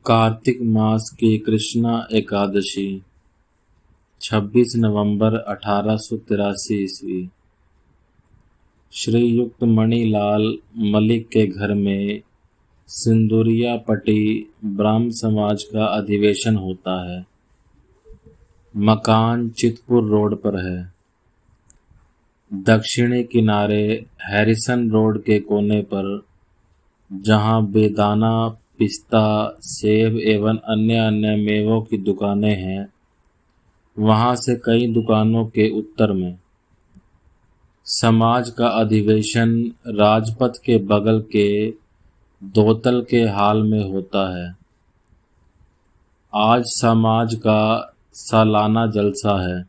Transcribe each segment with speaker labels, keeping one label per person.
Speaker 1: कार्तिक मास की कृष्णा एकादशी 26 नवंबर 1883 ईस्वी। श्रीयुक्त मणिलाल मलिक के घर में सिंदूरिया पटी ब्राह्म समाज का अधिवेशन होता है। मकान चितपुर रोड पर है। दक्षिणी किनारे हैरिसन रोड के कोने पर, जहां बेदाना, पिस्ता, सेब एवं अन्य मेवों की दुकानें हैं, वहां से कई दुकानों के उत्तर में समाज का अधिवेशन राजपथ के बगल के दोतल के हाल में होता है। आज समाज का सालाना जलसा है,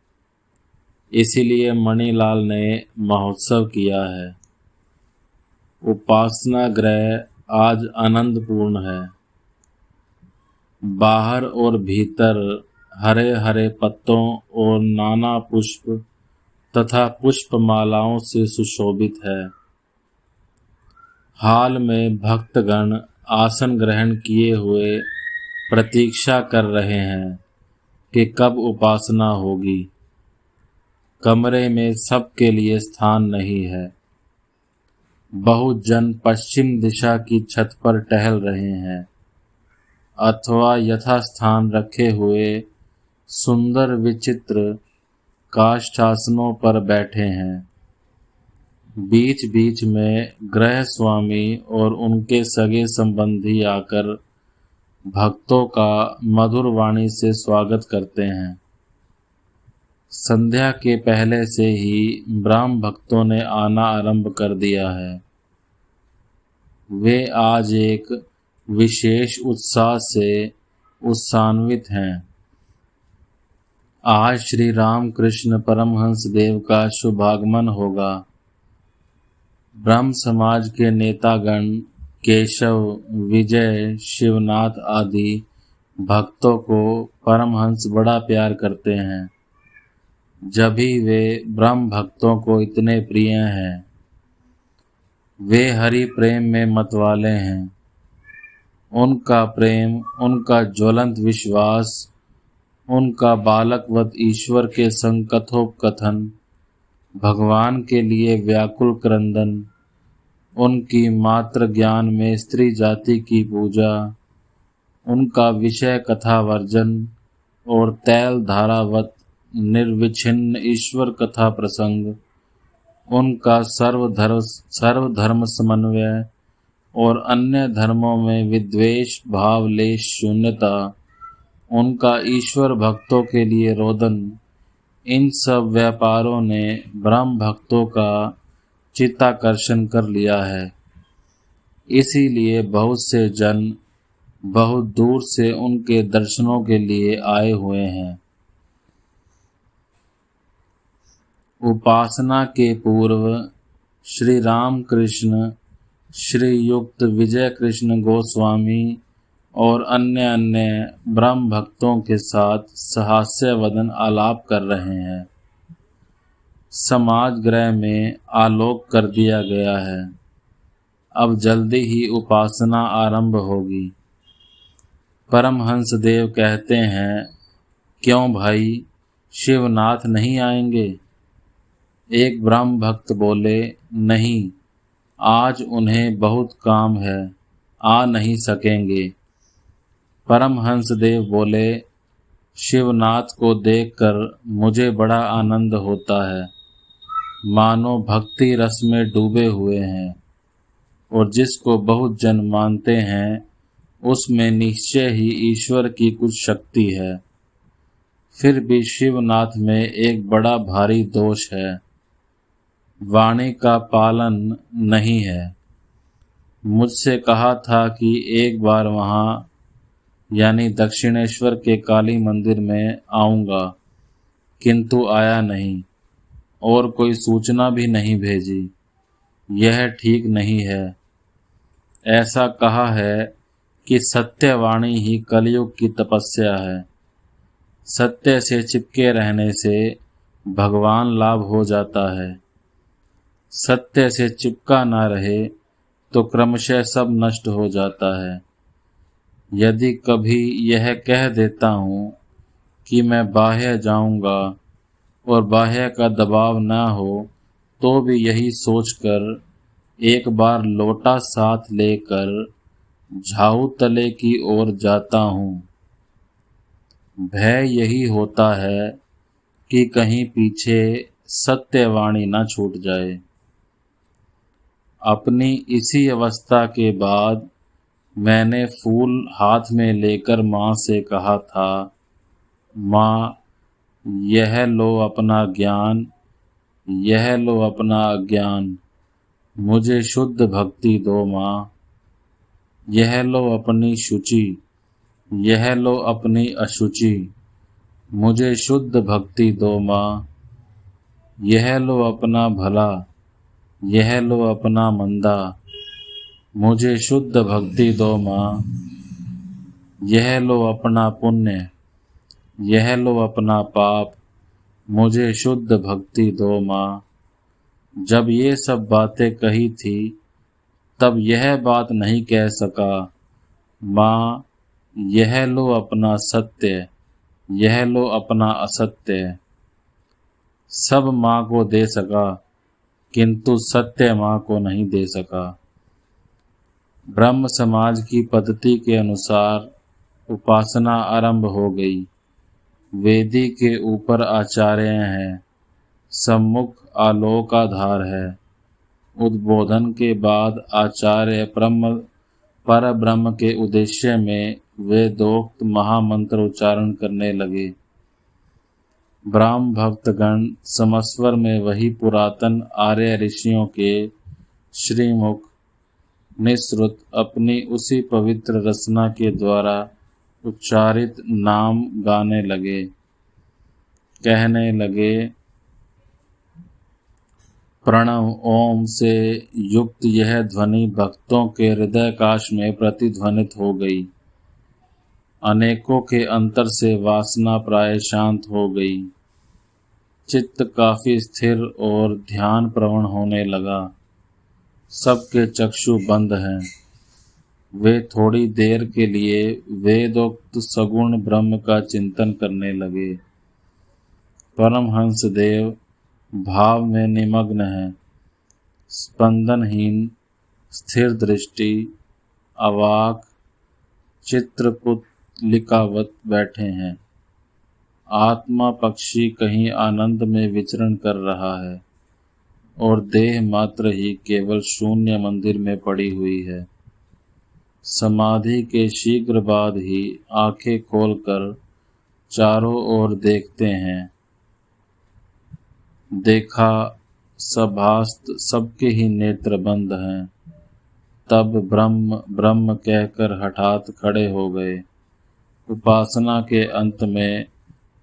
Speaker 1: इसीलिए मणिलाल ने महोत्सव किया है। उपासना गृह आज आनंदपूर्ण है। बाहर और भीतर हरे हरे पत्तों और नाना पुष्प तथा पुष्पमालाओं से सुशोभित है। हाल में भक्तगण आसन ग्रहण किए हुए प्रतीक्षा कर रहे हैं कि कब उपासना होगी। कमरे में सबके लिए स्थान नहीं है। बहुत जन पश्चिम दिशा की छत पर टहल रहे हैं अथवा यथास्थान रखे हुए सुंदर विचित्र काष्ठासनों पर बैठे हैं। बीच बीच में गृह स्वामी और उनके सगे संबंधी आकर भक्तों का मधुर वाणी से स्वागत करते हैं। संध्या के पहले से ही ब्राह्म भक्तों ने आना आरंभ कर दिया है। वे आज एक विशेष उत्साह से उत्सान्वित हैं। आज श्री राम कृष्ण परमहंस देव का शुभागमन होगा। ब्रह्म समाज के नेतागण केशव, विजय, शिवनाथ आदि भक्तों को परमहंस बड़ा प्यार करते हैं। जभी वे ब्रह्म भक्तों को इतने प्रिय हैं। वे हरि प्रेम में मतवाले हैं। उनका प्रेम, उनका ज्वलंत विश्वास, उनका बालकवत ईश्वर के संग कथोपकथन, भगवान के लिए व्याकुल क्रंदन, उनकी मात्र ज्ञान में स्त्री जाति की पूजा, उनका विषय कथा वर्जन और तैल धारावत निर्विच्छिन्न ईश्वर कथा प्रसंग, उनका सर्वधर्म समन्वय और अन्य धर्मों में विद्वेष भाव लेश शून्यता, उनका ईश्वर भक्तों के लिए रोदन, इन सब व्यापारों ने ब्रह्म भक्तों का चित्ताकर्षण कर लिया है। इसीलिए बहुत से जन बहुत दूर से उनके दर्शनों के लिए आए हुए हैं। उपासना के पूर्व श्री राम कृष्ण, श्रीयुक्त विजय कृष्ण गोस्वामी और अन्य ब्रह्म भक्तों के साथ सहास्यवदन आलाप कर रहे हैं। समाज गृह में आलोक कर दिया गया है। अब जल्दी ही उपासना आरंभ होगी। परमहंस देव कहते हैं, क्यों भाई, शिवनाथ नहीं आएंगे? एक ब्रह्म भक्त बोले, नहीं, आज उन्हें बहुत काम है, आ नहीं सकेंगे। परमहंस देव बोले, शिवनाथ को देखकर मुझे बड़ा आनंद होता है, मानो भक्ति रस में डूबे हुए हैं, और जिसको बहुत जन मानते हैं उसमें निश्चय ही ईश्वर की कुछ शक्ति है। फिर भी शिवनाथ में एक बड़ा भारी दोष है, वाणी का पालन नहीं है। मुझसे कहा था कि एक बार वहाँ यानी दक्षिणेश्वर के काली मंदिर में आऊँगा, किंतु आया नहीं और कोई सूचना भी नहीं भेजी। यह ठीक नहीं है। ऐसा कहा है कि सत्यवाणी ही कलयुग की तपस्या है। सत्य से चिपके रहने से भगवान लाभ हो जाता है। सत्य से चिपका ना रहे तो क्रमशः सब नष्ट हो जाता है। यदि कभी यह कह देता हूँ कि मैं बाह्य जाऊँगा और बाह्य का दबाव न हो, तो भी यही सोचकर एक बार लोटा साथ लेकर झाऊ तले की ओर जाता हूँ। भय यही होता है कि कहीं पीछे सत्यवाणी न छूट जाए। अपनी इसी अवस्था के बाद मैंने फूल हाथ में लेकर माँ से कहा था, माँ, यह लो अपना ज्ञान, यह लो अपना अज्ञान, मुझे शुद्ध भक्ति दो माँ। यह लो अपनी शुचि, यह लो अपनी अशुचि, मुझे शुद्ध भक्ति दो माँ। यह लो अपना भला, यह लो अपना मंदा, मुझे शुद्ध भक्ति दो माँ। यह लो अपना पुण्य, यह लो अपना पाप, मुझे शुद्ध भक्ति दो माँ। जब ये सब बातें कही थी तब यह बात नहीं कह सका, माँ, यह लो अपना सत्य, यह लो अपना असत्य। सब माँ को दे सका किंतु सत्य माँ को नहीं दे सका। ब्रह्म समाज की पद्धति के अनुसार उपासना आरंभ हो गई। वेदी के ऊपर आचार्य हैं, सम्मुख आलोकाधार है। उद्बोधन के बाद आचार्य पर ब्रह्म के उद्देश्य में वेदोक्त महामंत्र उच्चारण करने लगे। ब्राह्म भक्तगण समस्वर में वही पुरातन आर्य ऋषियों के श्रीमुख निःसृत अपनी उसी पवित्र रचना के द्वारा उच्चारित नाम गाने लगे। कहने लगे, प्रणव ओम से युक्त यह ध्वनि भक्तों के हृदयकाश में प्रतिध्वनित हो गई। अनेकों के अंतर से वासना प्राय शांत हो गई। चित्त काफी स्थिर और ध्यान प्रवण होने लगा। सबके चक्षु बंद हैं। वे थोड़ी देर के लिए वेदोक्त सगुण ब्रह्म का चिंतन करने लगे। परमहंस देव भाव में निमग्न है, स्पंदनहीन, स्थिर दृष्टि, अवाक, चित्रपुतलिकावत बैठे हैं। आत्मा पक्षी कहीं आनंद में विचरण कर रहा है और देह मात्र ही केवल शून्य मंदिर में पड़ी हुई है। समाधि के शीघ्र बाद ही आंखें खोलकर चारों ओर देखते हैं। देखा सभास्त सबके ही नेत्र बंद हैं। तब ब्रह्म ब्रह्म कहकर हठात खड़े हो गए। उपासना के अंत में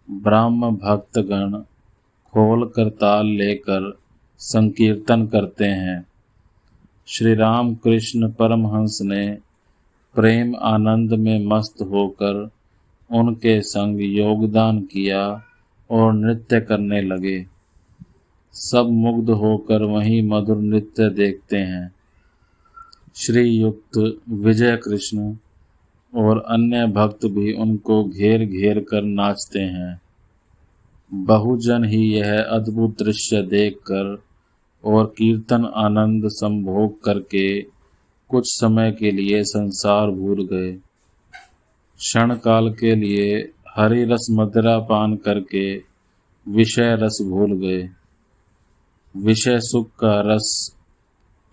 Speaker 1: ब्राह्म भक्तगण खोल कर ताल लेकर संकीर्तन करते हैं। श्री राम कृष्ण परमहंस ने प्रेम आनंद में मस्त होकर उनके संग योगदान किया और नृत्य करने लगे। सब मुग्ध होकर वहीं मधुर नृत्य देखते हैं। श्री युक्त विजय कृष्ण और अन्य भक्त भी उनको घेर घेर कर नाचते हैं। बहुजन ही यह अद्भुत दृश्य देखकर और कीर्तन आनंद संभोग करके कुछ समय के लिए संसार भूल गए। क्षण काल के लिए हरि रस मदिरा पान करके विषय रस भूल गए। विषय सुख का रस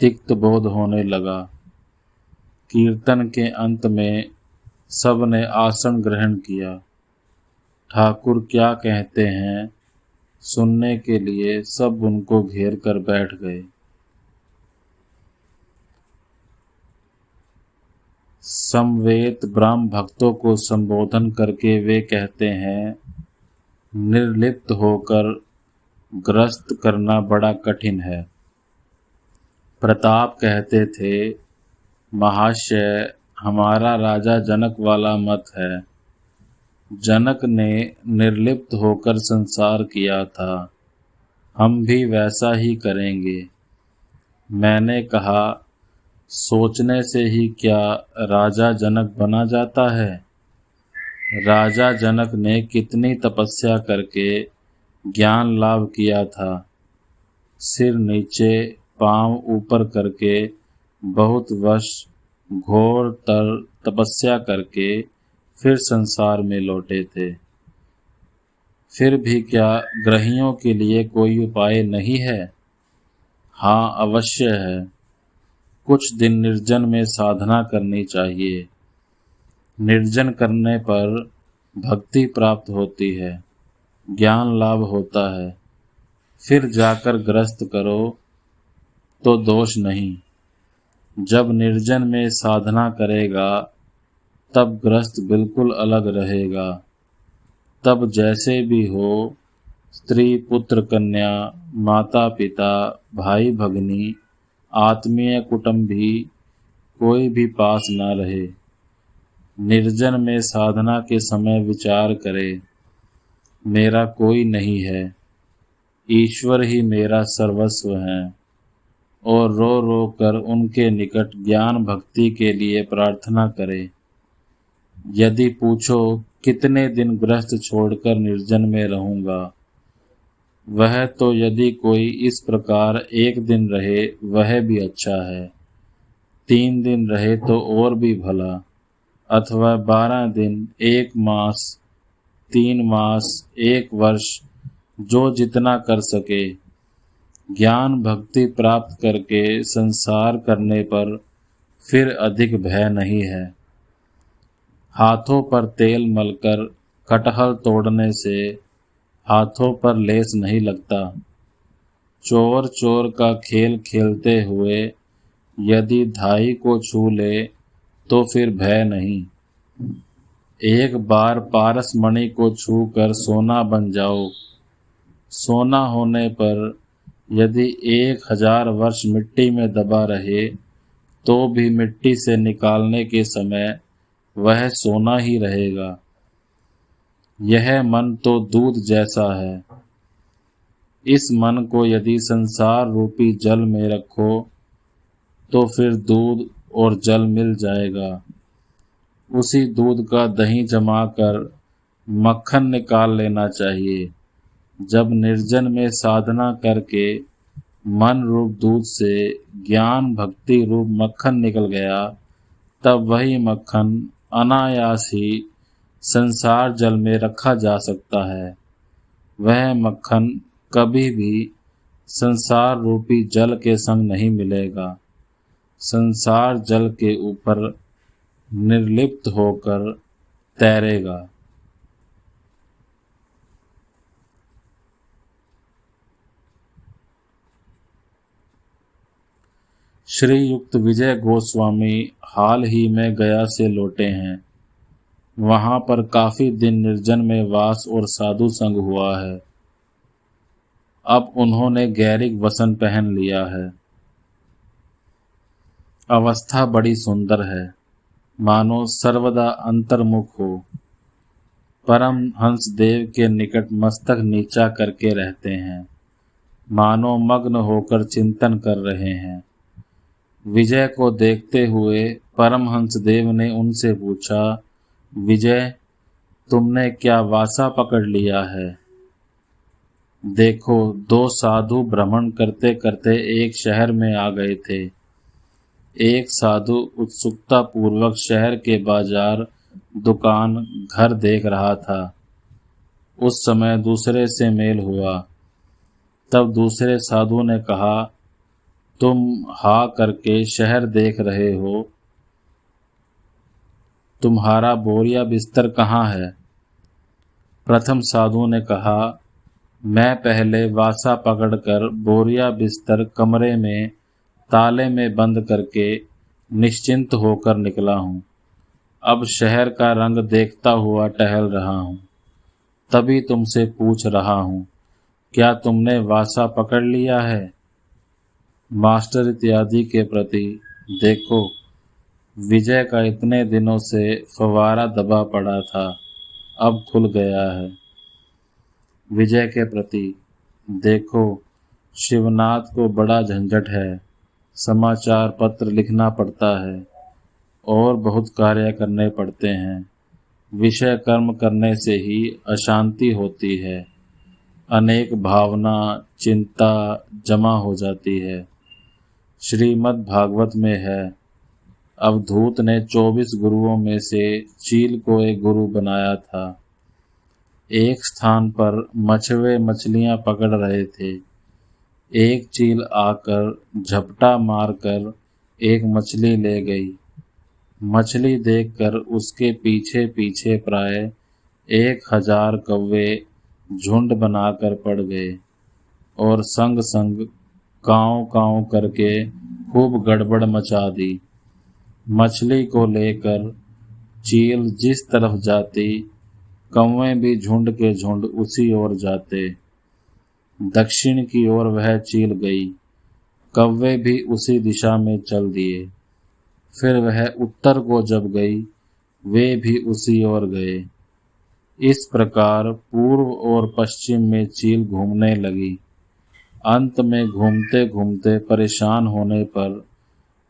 Speaker 1: तिक्त बोध होने लगा। कीर्तन के अंत में सब ने आसन ग्रहण किया। ठाकुर क्या कहते हैं सुनने के लिए सब उनको घेर कर बैठ गए। समवेत ब्राह्म भक्तों को संबोधन करके वे कहते हैं, निर्लिप्त होकर ग्रस्त करना बड़ा कठिन है। प्रताप कहते थे, महाशय, हमारा राजा जनक वाला मत है। जनक ने निर्लिप्त होकर संसार किया था, हम भी वैसा ही करेंगे। मैंने कहा, सोचने से ही क्या राजा जनक बना जाता है? राजा जनक ने कितनी तपस्या करके ज्ञान लाभ किया था। सिर नीचे पांव ऊपर करके बहुत वर्ष घोर तपस्या करके फिर संसार में लौटे थे। फिर भी क्या ग्रहियों के लिए कोई उपाय नहीं है? हाँ, अवश्य है। कुछ दिन निर्जन में साधना करनी चाहिए। निर्जन करने पर भक्ति प्राप्त होती है, ज्ञान लाभ होता है। फिर जाकर गृहस्थ करो तो दोष नहीं। जब निर्जन में साधना करेगा तब गृहस्थ बिल्कुल अलग रहेगा। तब जैसे भी हो, स्त्री पुत्र कन्या, माता पिता, भाई भगनी, आत्मीय कुटुंबी कोई भी पास न रहे। निर्जन में साधना के समय विचार करे, मेरा कोई नहीं है, ईश्वर ही मेरा सर्वस्व है, और रो रो कर उनके निकट ज्ञान भक्ति के लिए प्रार्थना करे। यदि पूछो कितने दिन गृहस्थ छोड़कर निर्जन में रहूंगा, वह तो यदि कोई इस प्रकार एक दिन रहे वह भी अच्छा है, 3 दिन रहे तो और भी भला, अथवा 12 दिन, 1 मास, 3 मास, 1 वर्ष, जो जितना कर सके। ज्ञान भक्ति प्राप्त करके संसार करने पर फिर अधिक भय नहीं है। हाथों पर तेल मलकर कटहल तोड़ने से हाथों पर लेस नहीं लगता। चोर चोर का खेल खेलते हुए यदि धाई को छू ले तो फिर भय नहीं। एक बार पारस मणि को छू कर सोना बन जाओ। सोना होने पर यदि 1000 वर्ष मिट्टी में दबा रहे तो भी मिट्टी से निकालने के समय वह सोना ही रहेगा। यह मन तो दूध जैसा है। इस मन को यदि संसार रूपी जल में रखो तो फिर दूध और जल मिल जाएगा। उसी दूध का दही जमाकर मक्खन निकाल लेना चाहिए। जब निर्जन में साधना करके मन रूप दूध से ज्ञान भक्ति रूप मक्खन निकल गया, तब वही मक्खन अनायास ही संसार जल में रखा जा सकता है। वह मक्खन कभी भी संसार रूपी जल के संग नहीं मिलेगा। संसार जल के ऊपर निर्लिप्त होकर तैरेगा। श्रीयुक्त विजय गोस्वामी हाल ही में गया से लौटे हैं। वहां पर काफी दिन निर्जन में वास और साधु संग हुआ है। अब उन्होंने गैरिक वसन पहन लिया है। अवस्था बड़ी सुंदर है, मानो सर्वदा अंतर्मुख हो। परम हंस देव के निकट मस्तक नीचा करके रहते हैं, मानो मग्न होकर चिंतन कर रहे हैं। विजय को देखते हुए परमहंस देव ने उनसे पूछा, विजय, तुमने क्या वासा पकड़ लिया है? देखो, 2 साधु भ्रमण करते करते एक शहर में आ गए थे। एक साधु उत्सुकता पूर्वक शहर के बाजार, दुकान, घर देख रहा था। उस समय दूसरे से मेल हुआ। तब दूसरे साधु ने कहा, तुम हा करके शहर देख रहे हो, तुम्हारा बोरिया बिस्तर कहाँ है? प्रथम साधु ने कहा, मैं पहले वासा पकड़कर बोरिया बिस्तर कमरे में ताले में बंद करके निश्चिंत होकर निकला हूँ। अब शहर का रंग देखता हुआ टहल रहा हूँ, तभी तुमसे पूछ रहा हूँ, क्या तुमने वासा पकड़ लिया है? मास्टर इत्यादि के प्रति देखो, विजय का इतने दिनों से फवारा दबा पड़ा था, अब खुल गया है। विजय के प्रति देखो, शिवनाथ को बड़ा झंझट है। समाचार पत्र लिखना पड़ता है और बहुत कार्य करने पड़ते हैं। विषय कर्म करने से ही अशांति होती है। अनेक भावना चिंता जमा हो जाती है। श्रीमद् भागवत में है, अवधूत ने 24 गुरुओं में से चील को एक गुरु बनाया था। एक स्थान पर मछुए मछलियां पकड़ रहे थे। एक चील आकर झपटा मारकर एक मछली ले गई। मछली देखकर उसके पीछे पीछे प्राय 1000 कौवे झुंड बनाकर पड़ गए और संग संग काँव काँव करके खूब गड़बड़ मचा दी। मछली को लेकर चील जिस तरफ जाती, कौवे भी झुंड के झुंड उसी ओर जाते। दक्षिण की ओर वह चील गई, कौवे भी उसी दिशा में चल दिए। फिर वह उत्तर को जब गई, वे भी उसी ओर गए। इस प्रकार पूर्व और पश्चिम में चील घूमने लगी। अंत में घूमते घूमते परेशान होने पर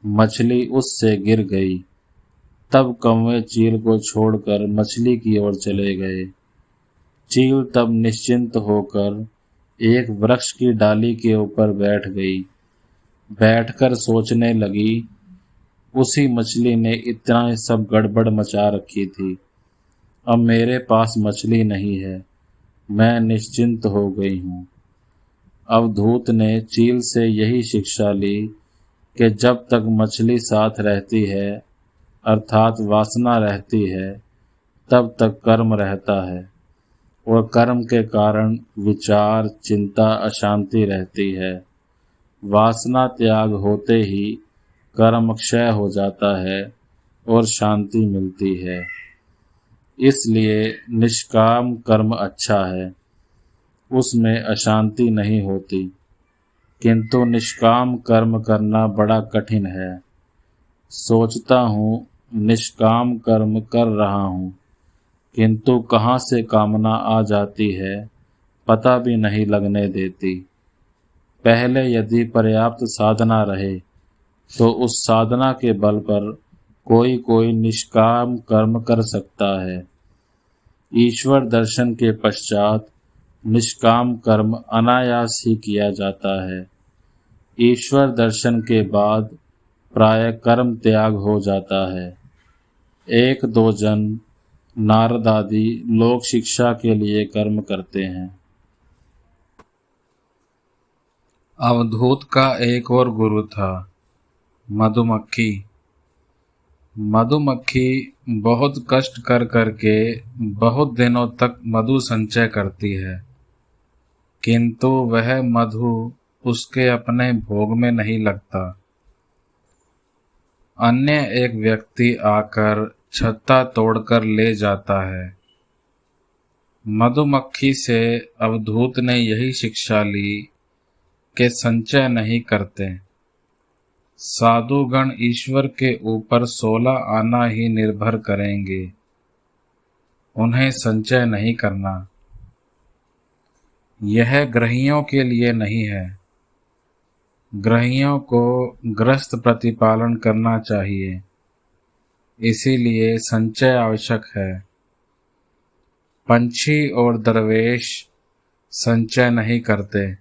Speaker 1: मछली उससे गिर गई। तब कौवे चील को छोड़कर मछली की ओर चले गए। चील तब निश्चिंत होकर एक वृक्ष की डाली के ऊपर बैठ गई। बैठकर सोचने लगी, उसी मछली ने इतना सब गड़बड़ मचा रखी थी। अब मेरे पास मछली नहीं है, मैं निश्चिंत हो गई हूँ। अवधूत ने चील से यही शिक्षा ली कि जब तक मछली साथ रहती है, अर्थात वासना रहती है, तब तक कर्म रहता है और कर्म के कारण विचार चिंता अशांति रहती है। वासना त्याग होते ही कर्म क्षय हो जाता है और शांति मिलती है। इसलिए निष्काम कर्म अच्छा है, उसमें अशांति नहीं होती। किंतु निष्काम कर्म करना बड़ा कठिन है। सोचता हूँ निष्काम कर्म कर रहा हूँ, किंतु कहाँ से कामना आ जाती है पता भी नहीं लगने देती। पहले यदि पर्याप्त साधना रहे तो उस साधना के बल पर कोई कोई निष्काम कर्म कर सकता है। ईश्वर दर्शन के पश्चात निष्काम कर्म अनायास ही किया जाता है। ईश्वर दर्शन के बाद प्राय कर्म त्याग हो जाता है। एक दो जन नारद आदि लोक शिक्षा के लिए कर्म करते हैं। अवधूत का एक और गुरु था, मधुमक्खी। मधुमक्खी बहुत कष्ट कर करके बहुत दिनों तक मधु संचय करती है, किंतु वह मधु उसके अपने भोग में नहीं लगता। अन्य एक व्यक्ति आकर छत्ता तोड़कर ले जाता है। मधुमक्खी से अवधूत ने यही शिक्षा ली कि संचय नहीं करते। साधुगण ईश्वर के ऊपर 16 आना ही निर्भर करेंगे, उन्हें संचय नहीं करना। यह ग्रहियों के लिए नहीं है। ग्रहियों को ग्रस्त प्रतिपालन करना चाहिए, इसीलिए संचय आवश्यक है। पंछी और दरवेश संचय नहीं करते,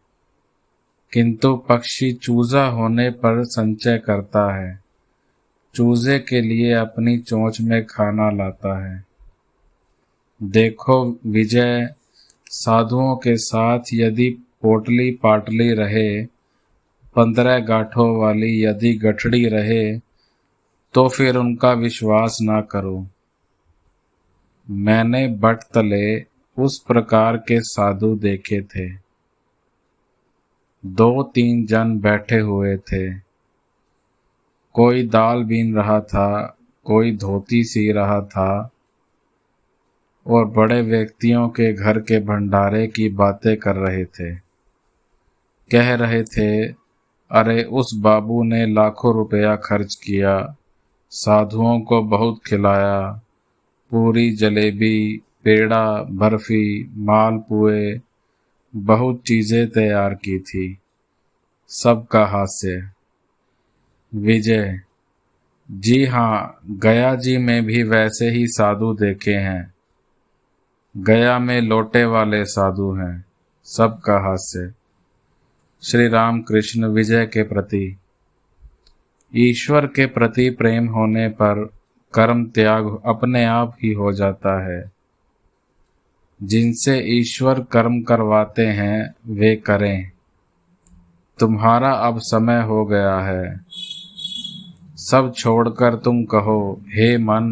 Speaker 1: किंतु पक्षी चूजा होने पर संचय करता है। चूजे के लिए अपनी चोंच में खाना लाता है। देखो विजय, साधुओं के साथ यदि पोटली पाटली रहे, 15 गांठों वाली यदि गठड़ी रहे, तो फिर उनका विश्वास ना करो। मैंने बट तले उस प्रकार के साधु देखे थे। 2-3 जन बैठे हुए थे। कोई दाल बीन रहा था, कोई धोती सी रहा था और बड़े व्यक्तियों के घर के भंडारे की बातें कर रहे थे। कह रहे थे, अरे उस बाबू ने लाखों रुपया खर्च किया, साधुओं को बहुत खिलाया, पूरी जलेबी पेड़ा बर्फी मालपुए बहुत चीज़ें तैयार की थी। सबका हास्य। विजय: जी हाँ, गया जी में भी वैसे ही साधु देखे हैं। गया में लोटे वाले साधु हैं। सबका हास्य। श्री राम कृष्ण विजय के प्रति: ईश्वर के प्रति प्रेम होने पर कर्म त्याग अपने आप ही हो जाता है। जिनसे ईश्वर कर्म करवाते हैं वे करें। तुम्हारा अब समय हो गया है। सब छोड़कर तुम कहो, हे मन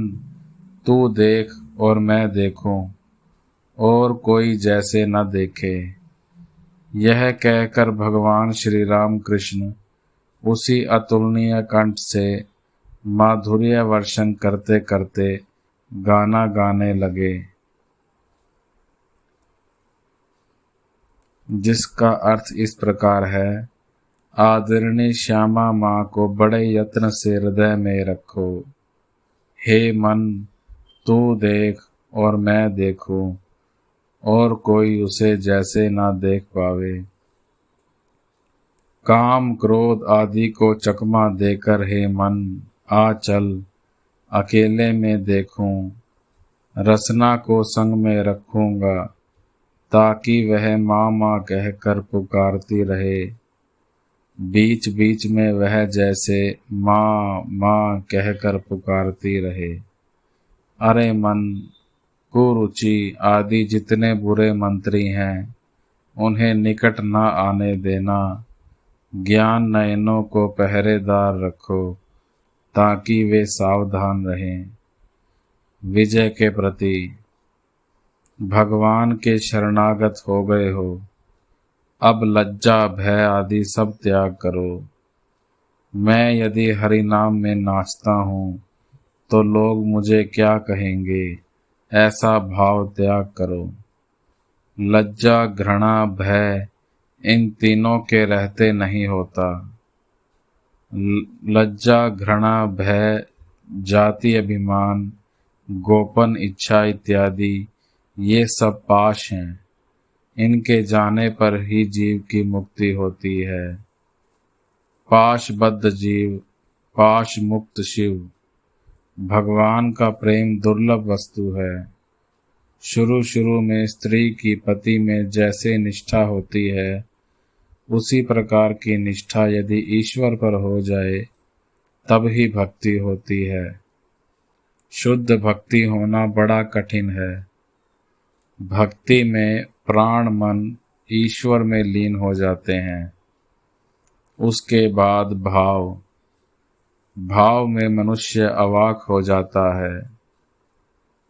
Speaker 1: तू देख और मैं देखूं, और कोई जैसे न देखे। यह कहकर भगवान श्री राम कृष्ण उसी अतुलनीय कंठ से माधुर्य वर्षण करते करते गाना गाने लगे, जिसका अर्थ इस प्रकार है। आदरणीय श्यामा माँ को बड़े यत्न से हृदय में रखो। हे मन तू देख और मैं देखूं, और कोई उसे जैसे ना देख पावे। काम क्रोध आदि को चकमा देकर हे मन आ चल, अकेले में देखूं। रसना को संग में रखूंगा, ताकि वह माँ माँ कहकर पुकारती रहे। बीच बीच में वह जैसे माँ माँ कहकर पुकारती रहे। अरे मन, कुरुचि आदि जितने बुरे मंत्री हैं, उन्हें निकट न आने देना। ज्ञान नयनों को पहरेदार रखो, ताकि वे सावधान रहें। विजय के प्रति: भगवान के शरणागत हो गए हो, अब लज्जा भय आदि सब त्याग करो। मैं यदि हरि नाम में नाचता हूँ तो लोग मुझे क्या कहेंगे, ऐसा भाव त्याग करो। लज्जा घृणा भय इन तीनों के रहते नहीं होता। लज्जा घृणा भय जाति अभिमान गोपन इच्छा इत्यादि ये सब पाश हैं। इनके जाने पर ही जीव की मुक्ति होती है। पाशबद्ध जीव, पाश मुक्त शिव। भगवान का प्रेम दुर्लभ वस्तु है। शुरू शुरू में स्त्री की पति में जैसे निष्ठा होती है, उसी प्रकार की निष्ठा यदि ईश्वर पर हो जाए तब ही भक्ति होती है। शुद्ध भक्ति होना बड़ा कठिन है। भक्ति में प्राण मन ईश्वर में लीन हो जाते हैं। उसके बाद भाव में मनुष्य अवाक हो जाता है।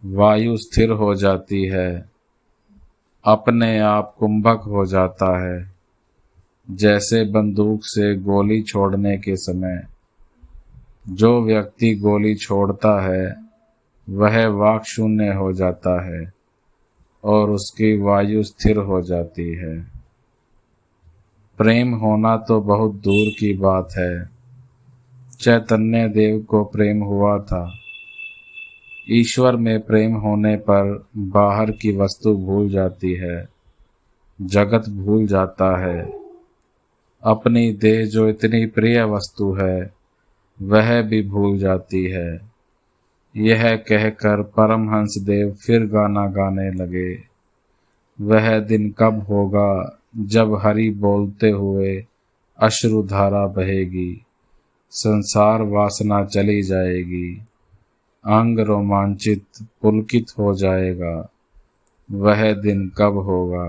Speaker 1: वायु स्थिर हो जाती है, अपने आप कुंभक हो जाता है। जैसे बंदूक से गोली छोड़ने के समय जो व्यक्ति गोली छोड़ता है वह वाक शून्य हो जाता है और उसकी वायु स्थिर हो जाती है। प्रेम होना तो बहुत दूर की बात है। चैतन्य देव को प्रेम हुआ था। ईश्वर में प्रेम होने पर बाहर की वस्तु भूल जाती है, जगत भूल जाता है। अपनी देह जो इतनी प्रिय वस्तु है वह भी भूल जाती है। यह कहकर परमहंस देव फिर गाना गाने लगे। वह दिन कब होगा जब हरि बोलते हुए अश्रुधारा बहेगी, संसार वासना चली जाएगी, अंग रोमांचित पुलकित हो जाएगा। वह दिन कब होगा।